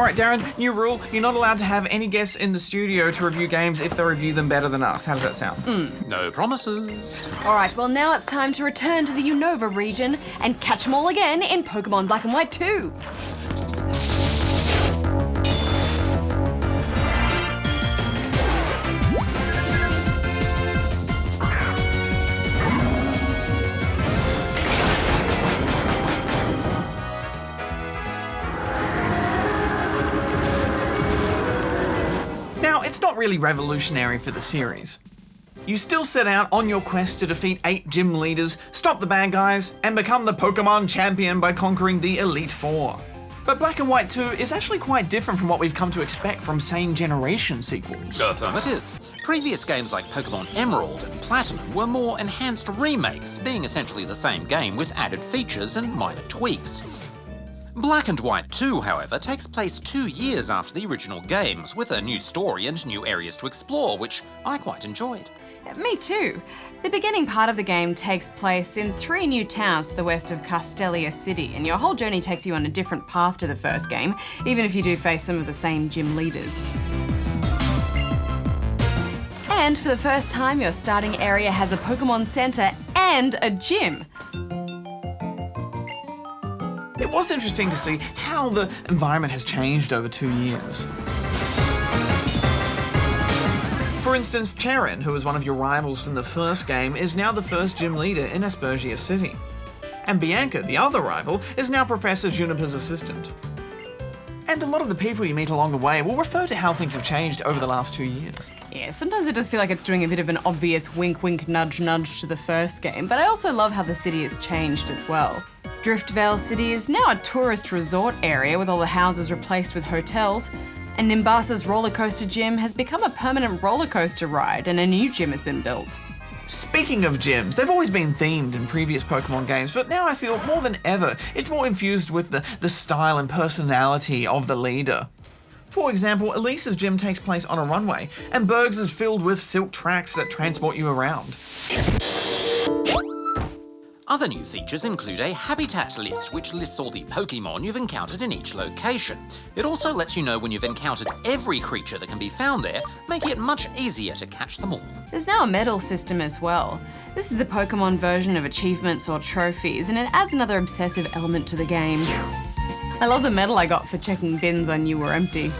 Alright, Darren, new rule. You're not allowed to have any guests in the studio to review games if they review them better than us. How does that sound? No promises. Alright, well now it's time to return to the Unova region and catch them all again in Pokémon Black and White 2. Now, it's not really revolutionary for the series. You still set out on your quest to defeat 8 gym leaders, stop the bad guys, and become the Pokémon champion by conquering the Elite Four. But Black and White 2 is actually quite different from what we've come to expect from same generation sequels. Affirmative. Previous games like Pokémon Emerald and Platinum were more enhanced remakes, being essentially the same game with added features and minor tweaks. Black and White 2, however, takes place 2 years after the original games, with a new story and new areas to explore, which I quite enjoyed. Me too. The beginning part of the game takes place in 3 new towns to the west of Castelia City, and your whole journey takes you on a different path to the first game, even if you do face some of the same gym leaders. And for the first time, your starting area has a Pokémon Center and a gym. It was interesting to see how the environment has changed over 2 years. For instance, Charon, who was one of your rivals in the first game, is now the first gym leader in Aspergia City. And Bianca, the other rival, is now Professor Juniper's assistant. And a lot of the people you meet along the way will refer to how things have changed over the last 2 years. Yeah, sometimes it does feel like it's doing a bit of an obvious wink wink nudge nudge to the first game, but I also love how the city has changed as well. Driftvale City is now a tourist resort area with all the houses replaced with hotels, and Nimbasa's roller coaster gym has become a permanent roller coaster ride and a new gym has been built. Speaking of gyms, they've always been themed in previous Pokemon games, but now I feel more than ever it's more infused with the style and personality of the leader. For example, Elisa's gym takes place on a runway, and Berg's is filled with silk tracks that transport you around. Other new features include a habitat list, which lists all the Pokémon you've encountered in each location. It also lets you know when you've encountered every creature that can be found there, making it much easier to catch them all. There's now a medal system as well. This is the Pokémon version of achievements or trophies, and it adds another obsessive element to the game. I love the medal I got for checking bins I knew were empty.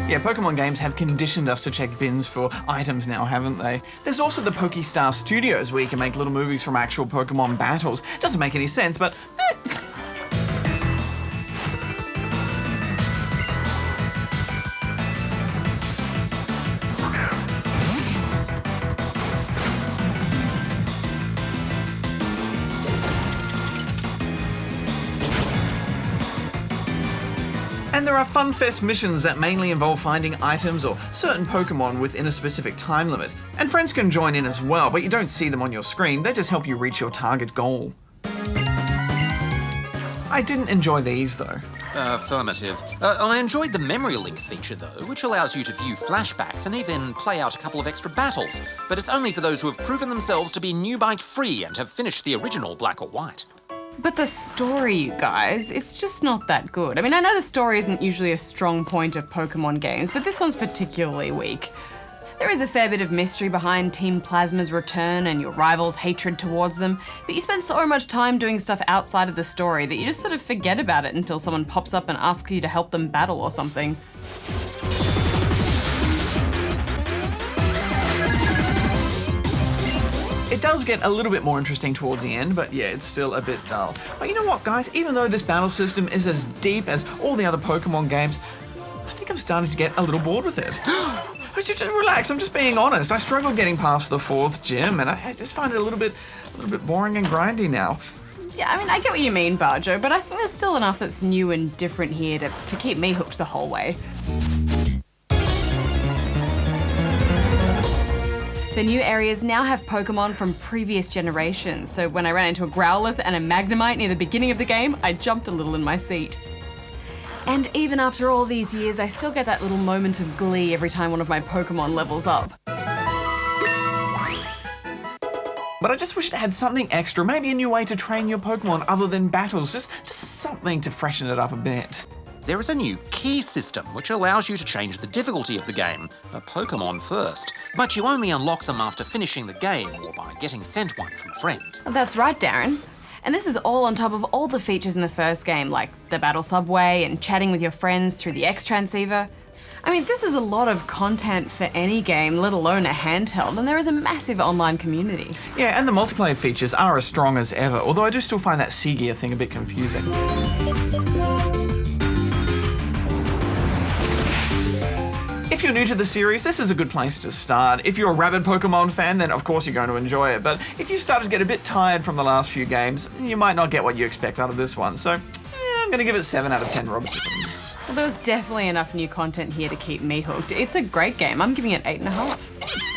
Yeah, Pokemon games have conditioned us to check bins for items now, haven't they? There's also the Pokestar Studios, where you can make little movies from actual Pokemon battles. Doesn't make any sense, but And there are FunFest missions that mainly involve finding items or certain Pokemon within a specific time limit. And friends can join in as well, but you don't see them on your screen, they just help you reach your target goal. I didn't enjoy these though. Affirmative. I enjoyed the memory link feature though, which allows you to view flashbacks and even play out a couple of extra battles. But it's only for those who have proven themselves to be new bike free and have finished the original Black or White. But the story, you guys, it's just not that good. I mean, I know the story isn't usually a strong point of Pokemon games, but this one's particularly weak. There is a fair bit of mystery behind Team Plasma's return and your rival's hatred towards them, but you spend so much time doing stuff outside of the story that you just sort of forget about it until someone pops up and asks you to help them battle or something. It does get a little bit more interesting towards the end, but yeah, it's still a bit dull. But you know what, guys? Even though this battle system is as deep as all the other Pokemon games, I think I'm starting to get a little bored with it. Just relax, I'm just being honest. I struggled getting past the 4th gym, and I just find it a little bit boring and grindy now. Yeah, I mean, I get what you mean, Barjo, but I think there's still enough that's new and different here to keep me hooked the whole way. The new areas now have Pokemon from previous generations, so when I ran into a Growlithe and a Magnemite near the beginning of the game, I jumped a little in my seat. And even after all these years, I still get that little moment of glee every time one of my Pokemon levels up. But I just wish it had something extra, maybe a new way to train your Pokemon other than battles, just something to freshen it up a bit. There is a new key system which allows you to change the difficulty of the game, a Pokémon first, but you only unlock them after finishing the game or by getting sent one from a friend. That's right, Darren. And this is all on top of all the features in the first game, like the battle subway and chatting with your friends through the X-transceiver. I mean, this is a lot of content for any game, let alone a handheld, and there is a massive online community. Yeah, and the multiplayer features are as strong as ever, although I do still find that C-Gear thing a bit confusing. If you're new to the series, this is a good place to start. If you're a rabid Pokemon fan, then of course you're going to enjoy it, but if you've started to get a bit tired from the last few games, you might not get what you expect out of this one, so I'm going to give it 7 out of 10 Robotics. Well, there was definitely enough new content here to keep me hooked. It's a great game. I'm giving it 8.5.